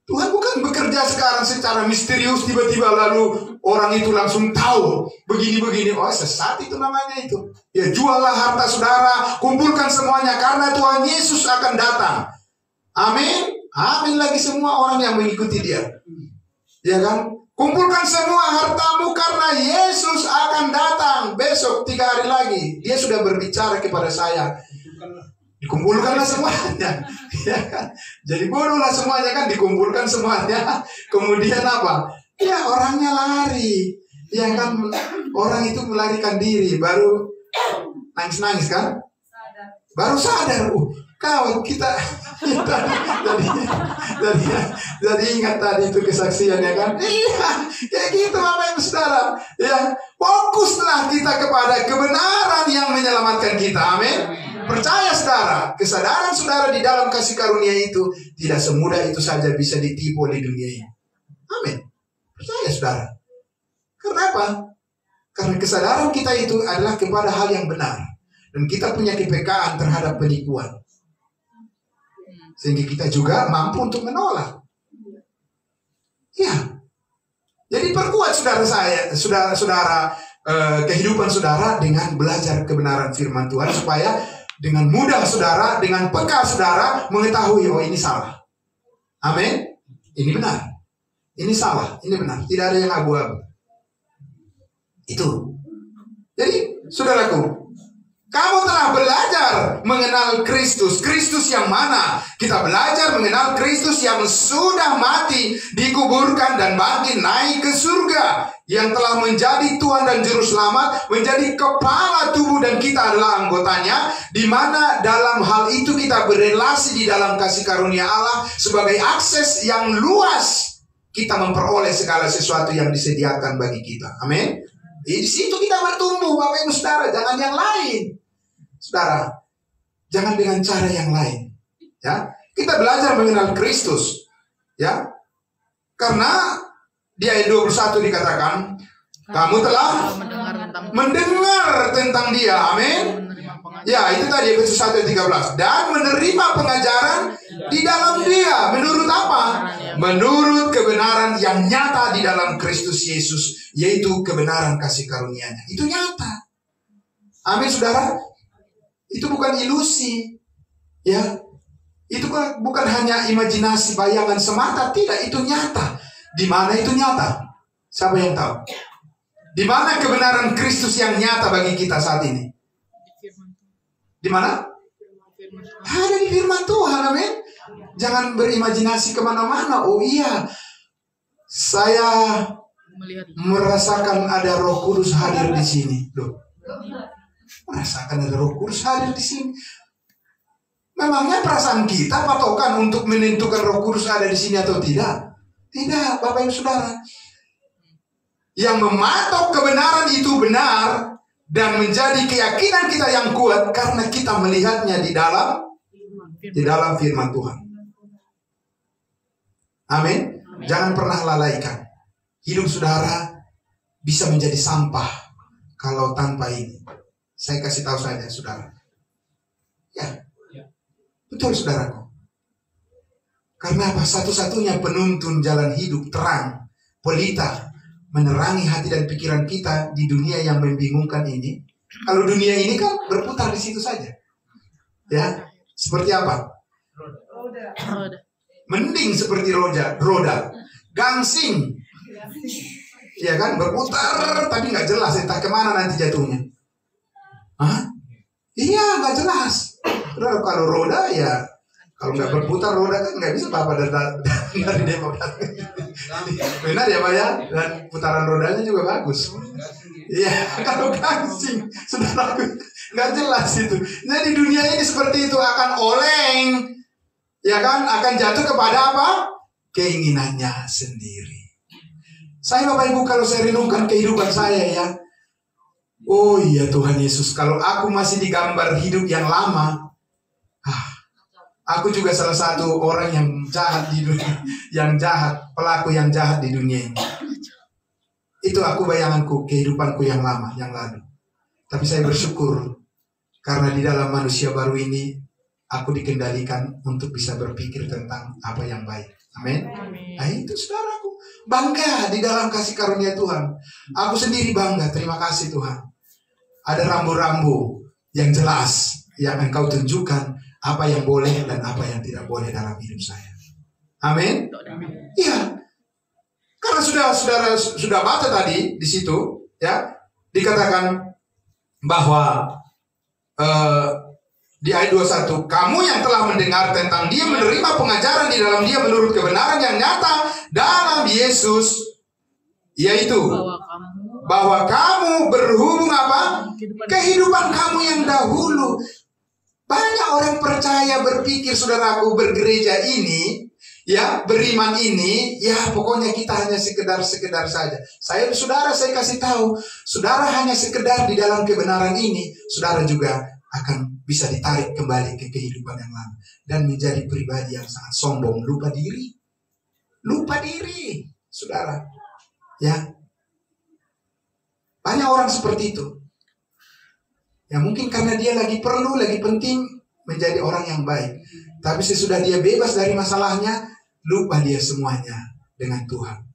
S1: Tuhan bukan bekerja sekarang secara misterius, tiba-tiba lalu orang itu langsung tahu begini-begini. Oh, sesat itu namanya itu. Ya, juallah harta saudara, kumpulkan semuanya karena Tuhan Yesus akan datang. Amin. Amin lagi semua orang yang mengikuti dia. Ya kan? Kumpulkan semua hartamu karena Yesus akan datang besok 3 hari lagi. Dia sudah berbicara kepada saya. Dikumpulkanlah semuanya. Ya kan? Jadi bodohlah semuanya kan, dikumpulkan semuanya. Kemudian apa? Ya, orangnya lari. Ya kan, orang itu melarikan diri, baru nangis-nangis kan? Baru sadar. Kawan kita jadi ingat tadi itu kesaksiannya kan? Iya, kayak gitu Bapak Ibu Saudara. Ya, fokuslah kita kepada kebenaran yang menyelamatkan kita. Amin. Percaya saudara, kesadaran saudara di dalam kasih karunia itu tidak semudah itu saja bisa ditipu oleh dunia ini. Amin. Percaya saudara. Kenapa? Karena kesadaran kita itu adalah kepada hal yang benar. Dan kita punya kepekaan terhadap penipuan. Sehingga kita juga mampu untuk menolak. Ya. Jadi perkuat saudara kehidupan saudara dengan belajar kebenaran firman Tuhan, supaya dengan mudah saudara, dengan peka saudara mengetahui, oh ini salah. Amin. Ini benar. Ini salah, ini benar. Tidak ada yang abu-abu. Itu. Jadi, saudaraku, kamu telah belajar mengenal Kristus. Kristus yang mana? Kita belajar mengenal Kristus yang sudah mati, dikuburkan dan bangkit naik ke surga, yang telah menjadi Tuhan dan Juru Selamat, menjadi kepala tubuh dan kita adalah anggotanya, di mana dalam hal itu kita berelasi di dalam kasih karunia Allah sebagai akses yang luas. Kita memperoleh segala sesuatu yang disediakan bagi kita. Amin. Di situ kita bertumbuh, Bapak Ibu Saudara, jangan yang lain. Saudara, jangan dengan cara yang lain. Ya, kita belajar mengenal Kristus. Ya, karena di ayat 21 dikatakan, kamu telah mendengar tentang Dia. Amin. Ya, itu tadi Efesus 1:13. Dan menerima pengajaran di dalam Dia. Menurut apa? Menurut kebenaran yang nyata di dalam Kristus Yesus, yaitu kebenaran kasih karunia-Nya. Itu nyata. Amin, saudara. Itu bukan ilusi. Ya. Itu bukan hanya imajinasi, bayangan semata. Tidak, itu nyata. Di mana itu nyata? Siapa yang tahu? Di mana kebenaran Kristus yang nyata bagi kita saat ini? Di mana? Ada di firman Tuhan, amin. Jangan berimajinasi kemana-mana. Oh iya, saya merasakan ada Roh Kudus hadir di sini. Loh, merasakan ada Roh Kudus hadir di sini. Memangnya perasaan kita patokan untuk menentukan Roh Kudus ada di sini atau tidak? Tidak, Bapak Ibu Saudara. Yang mematok kebenaran itu benar dan menjadi keyakinan kita yang kuat karena kita melihatnya di dalam firman Tuhan. Amin. Jangan pernah lalaikan. Hidup saudara bisa menjadi sampah kalau tanpa ini. Saya kasih tahu saja, saudara. Ya, betul saudaraku. Karena apa? Satu-satunya penuntun jalan hidup terang, pelita, menerangi hati dan pikiran kita di dunia yang membingungkan ini. Kalau dunia ini kan berputar di situ saja. Ya, seperti apa? Roda. Mending seperti roda, gangsing. Ya kan, berputar tapi nggak jelas entah kemana nanti jatuhnya. Hah? Iya, nggak jelas. Kalau roda ya, kalau nggak berputar roda kan nggak bisa apa-apa dari Depok. Benar ya Pak ya? Dan putaran rodanya juga bagus. Iya, kalau gangsing, saudara, nggak jelas itu. Jadi dunia ini seperti itu, akan oleng, ya kan? Akan jatuh kepada apa? Keinginannya sendiri. Saya Bapak Ibu, kalau saya renungkan kehidupan saya ya, oh iya Tuhan Yesus, kalau aku masih digambar hidup yang lama, aku juga salah satu orang yang jahat di dunia, yang jahat, pelaku yang jahat di dunia ini. Itu aku bayanganku, kehidupanku yang lama, yang lalu. Tapi saya bersyukur karena di dalam manusia baru ini aku dikendalikan untuk bisa berpikir tentang apa yang baik. Amin. Nah itu saudaraku, bangga di dalam kasih karunia Tuhan. Aku sendiri bangga, terima kasih Tuhan. Ada rambu-rambu yang jelas yang Engkau tunjukkan apa yang boleh dan apa yang tidak boleh dalam hidup saya. Amin. Iya. Karena sudah baca tadi di situ, ya, dikatakan bahwa di ayat 21, kamu yang telah mendengar tentang Dia, menerima pengajaran di dalam Dia menurut kebenaran yang nyata dalam Yesus, yaitu bahwa kamu berhubung apa? Kehidupan kamu yang dahulu. Banyak orang percaya berpikir, saudaraku, bergereja ini, ya, beriman ini, ya pokoknya kita hanya sekedar saja. Saya kasih tahu, saudara hanya sekedar di dalam kebenaran ini, saudara juga akan bisa ditarik kembali ke kehidupan yang lama dan menjadi pribadi yang sangat sombong, lupa diri, saudara. Ya, banyak orang seperti itu. Ya mungkin karena dia lagi perlu, lagi penting menjadi orang yang baik. Tapi sesudah dia bebas dari masalahnya, lupa dia semuanya dengan Tuhan.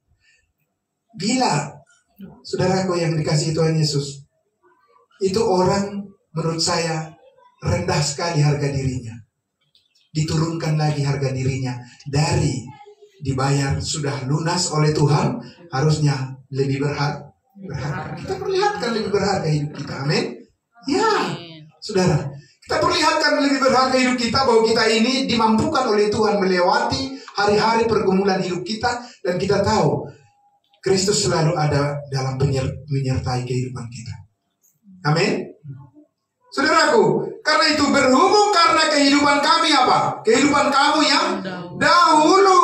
S1: Gila, saudaraku yang dikasihi Tuhan Yesus. Itu orang menurut saya rendah sekali harga dirinya. Diturunkan lagi harga dirinya dari dibayar sudah lunas oleh Tuhan, harusnya lebih berharga. Kita perlihatkan lebih berharga hidup kita. Amin. Ya, saudara, kita perlihatkan lebih berharga hidup kita, bahwa kita ini dimampukan oleh Tuhan melewati hari-hari pergumulan hidup kita, dan kita tahu Kristus selalu ada dalam menyertai kehidupan kita. Amin. Saudaraku, karena itu berhubung karena kehidupan kami apa? Kehidupan kamu yang dahulu.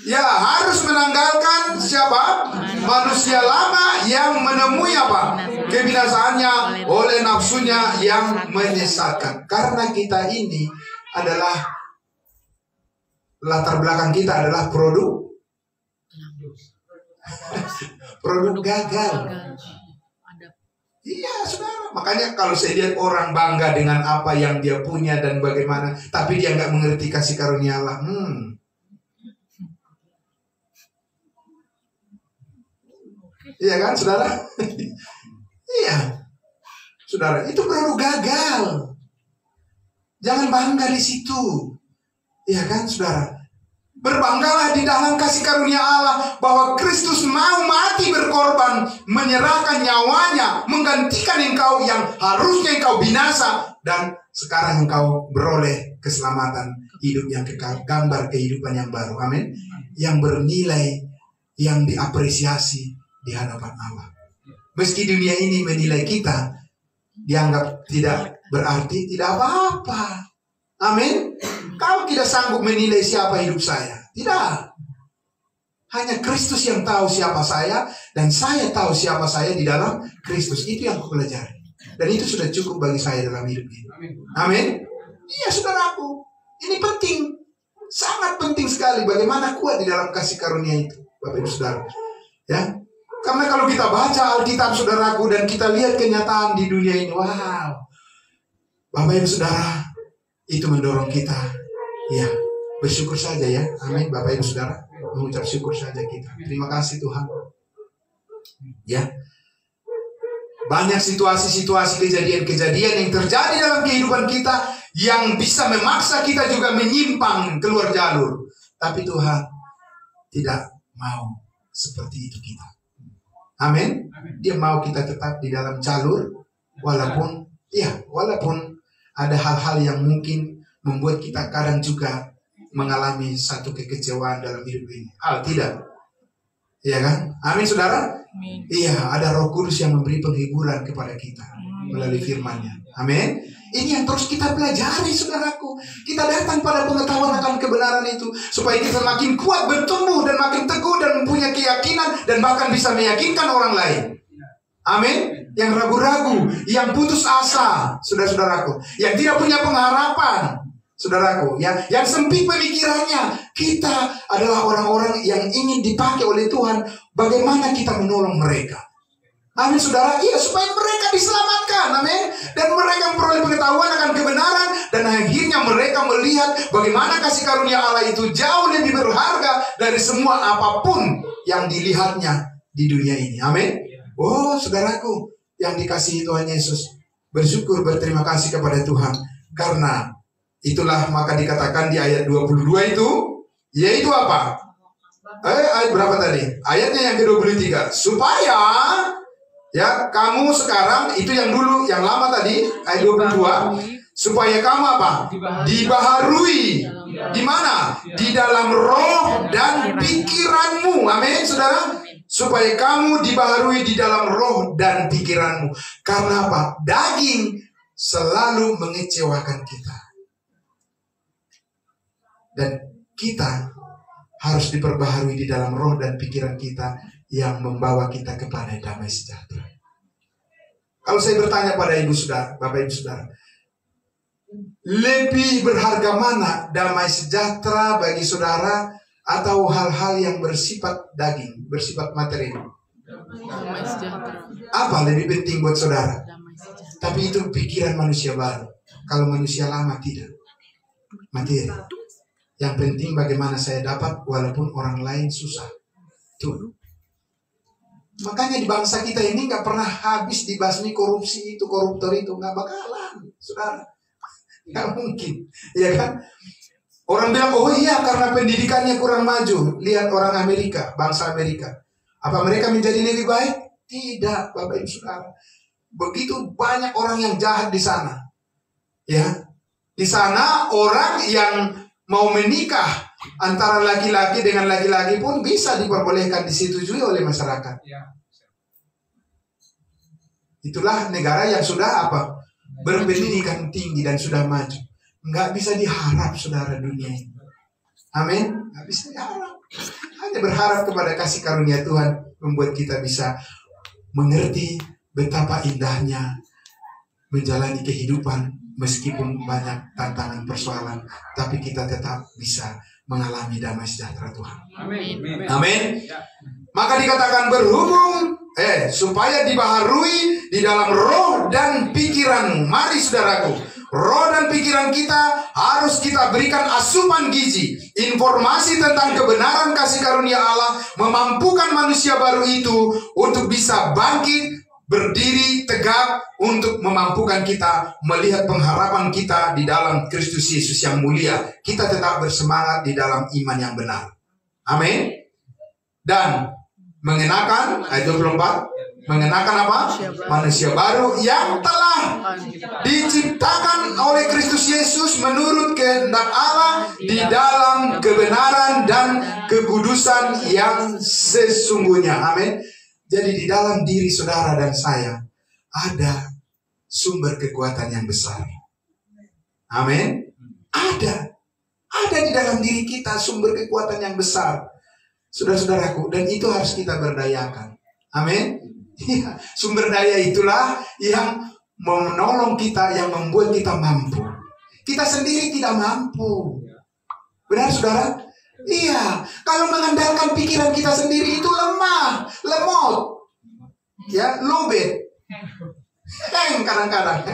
S1: Ya, harus menanggalkan siapa? Manusia lama yang menemui apa? Kebinasaannya oleh nafsunya yang menyesatkan. Karena kita ini adalah, latar belakang kita adalah produk gagal. Iya, saudara. Makanya kalau saya lihat orang bangga dengan apa yang dia punya dan bagaimana, tapi dia nggak mengerti kasih karunia Allah. Iya kan, saudara? Iya, saudara. Itu produk gagal. Jangan bangga di situ. Iya kan, saudara? Berbanggalah di dalam kasih karunia Allah, bahwa Kristus mau mati berkorban, menyerahkan nyawanya, menggantikan engkau yang harusnya engkau binasa, dan sekarang engkau beroleh keselamatan, hidup yang kekal, gambar kehidupan yang baru. Amin. Yang bernilai, yang diapresiasi di hadapan Allah. Meski dunia ini menilai kita, dianggap tidak berarti, tidak apa-apa. Amin. Kau tidak sanggup menilai siapa hidup saya. Tidak. Hanya Kristus yang tahu siapa saya, dan saya tahu siapa saya di dalam Kristus. Itu yang aku pelajari. Dan itu sudah cukup bagi saya dalam hidup ini. Amin. Iya, saudaraku. Ini penting. Sangat penting sekali bagaimana kuat di dalam kasih karunia itu, Bapak Ibu Saudara. Ya. Karena kalau kita baca Alkitab, saudaraku, dan kita lihat kenyataan di dunia ini, wow. Bapak Ibu Saudara, itu mendorong kita, ya, bersyukur saja ya. Amin. Bapak Ibu Saudara, mengucap syukur saja kita. Terima kasih Tuhan. Ya. Banyak situasi-situasi, kejadian-kejadian yang terjadi dalam kehidupan kita yang bisa memaksa kita juga menyimpang keluar jalur. Tapi Tuhan tidak mau seperti itu kita. Amin. Dia mau kita tetap di dalam jalur, walaupun ada hal-hal yang mungkin membuat kita kadang juga mengalami satu kekecewaan dalam hidup ini. Tidak. Iya kan? Amin, saudara.
S2: Amin.
S1: Iya, ada Roh Kudus yang memberi penghiburan kepada kita melalui firman-Nya. Amin. Ini yang terus kita pelajari, saudaraku. Kita datang pada pengetahuan akan kebenaran itu supaya kita makin kuat bertumbuh dan makin teguh dan mempunyai keyakinan dan bahkan bisa meyakinkan orang lain. Amin. Yang ragu-ragu, yang putus asa, saudara-saudaraku, yang tidak punya pengharapan, saudaraku, yang sempit pemikirannya. Kita adalah orang-orang yang ingin dipakai oleh Tuhan. Bagaimana kita menolong mereka? Amin, saudara. Iya, supaya mereka diselamatkan. Amin. Dan mereka memperoleh pengetahuan akan kebenaran. Dan akhirnya mereka melihat bagaimana kasih karunia Allah itu jauh lebih berharga dari semua apapun yang dilihatnya di dunia ini. Amin. Oh, saudaraku yang dikasihi Tuhan Yesus, bersyukur, berterima kasih kepada Tuhan. Karena itulah maka dikatakan di ayat 22 itu, yaitu apa? Ayat berapa tadi? Ayatnya yang ke-23. Supaya kamu sekarang, itu yang dulu, yang lama tadi, ayat 22. Supaya kamu apa? Dibaharui. Di mana? Di dalam roh dan pikiranmu. Amin, saudara. Supaya kamu dibaharui di dalam roh dan pikiranmu. Karena apa? Daging selalu mengecewakan kita. Dan kita harus diperbaharui di dalam roh dan pikiran kita yang membawa kita kepada damai sejahtera. Kalau saya bertanya pada ibu saudara, bapak ibu saudara, lebih berharga mana damai sejahtera bagi saudara atau hal-hal yang bersifat daging, bersifat materi?
S2: Damai sejahtera.
S1: Apa lebih penting buat saudara?
S2: Damai sejahtera.
S1: Tapi itu pikiran manusia baru. Kalau manusia lama tidak. Materi. Yang penting bagaimana saya dapat walaupun orang lain susah. Tuh. Makanya di bangsa kita ini nggak pernah habis dibasmi korupsi itu, koruptor itu. Nggak bakalan, saudara. Nggak mungkin. Ya kan? Orang bilang, oh iya karena pendidikannya kurang maju. Lihat orang Amerika, bangsa Amerika. Apa mereka menjadi lebih baik? Tidak, Bapak Ibu Saudara. Begitu banyak orang yang jahat di sana. Ya. Di sana orang yang mau menikah antara laki-laki dengan laki-laki pun bisa diperbolehkan, disetujui oleh masyarakat. Itulah negara yang sudah apa? Berpendidikan tinggi dan sudah maju. Nggak bisa diharap, saudara, dunia ini. Amin. Nggak bisa diharap. Hanya berharap kepada kasih karunia Tuhan membuat kita bisa mengerti betapa indahnya menjalani kehidupan. Meskipun banyak tantangan persoalan, tapi kita tetap bisa mengalami damai sejahtera Tuhan.
S2: Amin.
S1: Amin. Maka dikatakan berhubung supaya dibaharui di dalam roh dan pikiranmu. Mari saudaraku, roh dan pikiran kita harus kita berikan asupan gizi. Informasi tentang kebenaran kasih karunia Allah memampukan manusia baru itu untuk bisa bangkit, berdiri tegak untuk memampukan kita melihat pengharapan kita di dalam Kristus Yesus yang mulia. Kita tetap bersemangat di dalam iman yang benar. Amin. Dan mengenakan ayat 24, mengenakan apa? Manusia baru yang telah diciptakan oleh Kristus Yesus menurut kehendak Allah di dalam kebenaran dan kekudusan yang sesungguhnya. Amin. Jadi di dalam diri saudara dan saya ada sumber kekuatan yang besar. Amin. Ada di dalam diri kita sumber kekuatan yang besar, saudara-saudaraku, dan itu harus kita berdayakan. Amin. Ya, sumber daya itulah yang menolong kita, yang membuat kita mampu. Kita sendiri tidak mampu. Benar, saudara? Iya, kalau mengandalkan pikiran kita sendiri itu lemah, lemot, ya, lobet, kadang-kadang,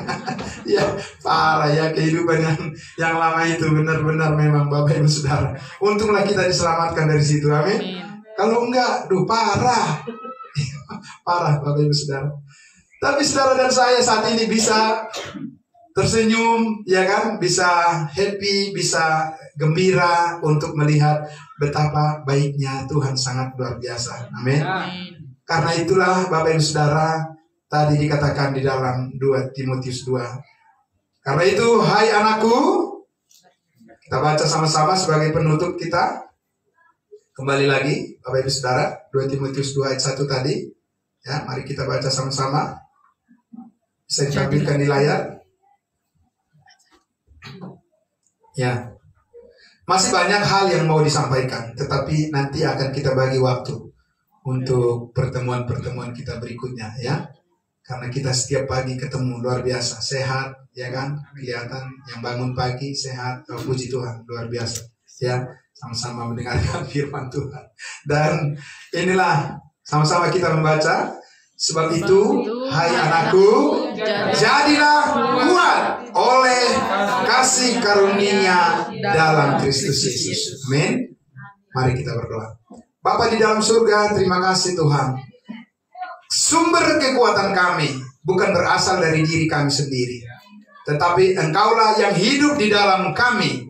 S1: ya, parah ya kehidupan yang lama itu benar-benar memang Bapak Ibu Saudara. Untunglah kita diselamatkan dari situ, amin. Kalau enggak, parah, parah Bapak Ibu Saudara. Tapi saudara dan saya saat ini bisa tersenyum, ya kan, bisa happy, bisa gembira untuk melihat betapa baiknya Tuhan, sangat luar biasa. Amin. Karena itulah Bapak Ibu Saudara, tadi dikatakan di dalam 2 Timotius 2. Karena itu, hai anakku, kita baca sama-sama sebagai penutup kita. Kembali lagi Bapak Ibu Saudara, 2 Timotius 2 ayat 1 tadi. Ya, mari kita baca sama-sama. Bisa ditampilkan di layar. Ya. Masih banyak hal yang mau disampaikan, tetapi nanti akan kita bagi waktu untuk pertemuan-pertemuan kita berikutnya, ya. Karena kita setiap pagi ketemu, luar biasa, sehat, ya kan? Kelihatan yang bangun pagi sehat, oh, puji Tuhan, luar biasa, ya. Sama-sama mendengarkan firman Tuhan. Dan inilah sama-sama kita membaca. Sebab itu, hai anakku, jadilah kuat oleh kasih karunia dalam Kristus Yesus. Amin. Mari kita berdoa. Bapa di dalam surga, terima kasih Tuhan. Sumber kekuatan kami bukan berasal dari diri kami sendiri, tetapi Engkaulah yang hidup di dalam kami.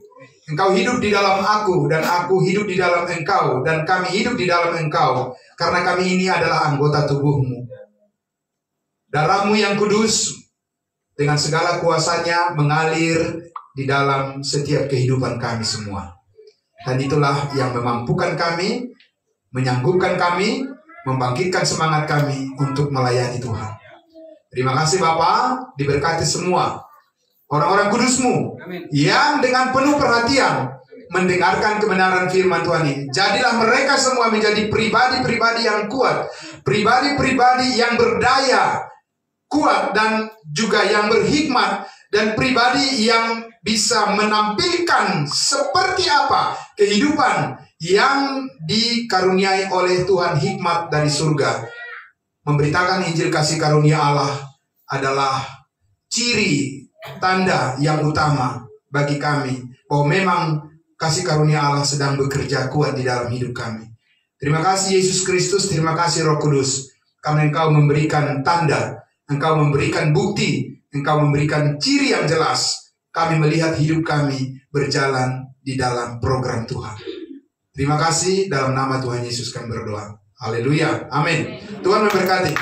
S1: Engkau hidup di dalam aku, dan aku hidup di dalam Engkau, dan kami hidup di dalam Engkau, karena kami ini adalah anggota tubuh-Mu. Darah-Mu yang kudus dengan segala kuasanya mengalir di dalam setiap kehidupan kami semua. Dan itulah yang memampukan kami, menyanggupkan kami, membangkitkan semangat kami untuk melayani Tuhan. Terima kasih Bapa, diberkati semua orang-orang kudus-Mu yang dengan penuh perhatian mendengarkan kebenaran firman Tuhan ini. Jadilah mereka semua menjadi pribadi-pribadi yang kuat, pribadi-pribadi yang berdaya, kuat, dan juga yang berhikmat, dan pribadi yang bisa menampilkan seperti apa kehidupan yang dikaruniai oleh Tuhan, hikmat dari surga. Memberitakan Injil kasih karunia Allah adalah ciri tanda yang utama bagi kami bahwa memang kasih karunia Allah sedang bekerja kuat di dalam hidup kami. Terima kasih Yesus Kristus, terima kasih Roh Kudus, karena Engkau memberikan tanda, Engkau memberikan bukti, Engkau memberikan ciri yang jelas. Kami melihat hidup kami berjalan di dalam program Tuhan. Terima kasih, dalam nama Tuhan Yesus kami berdoa. Haleluya, amin. Tuhan memberkati.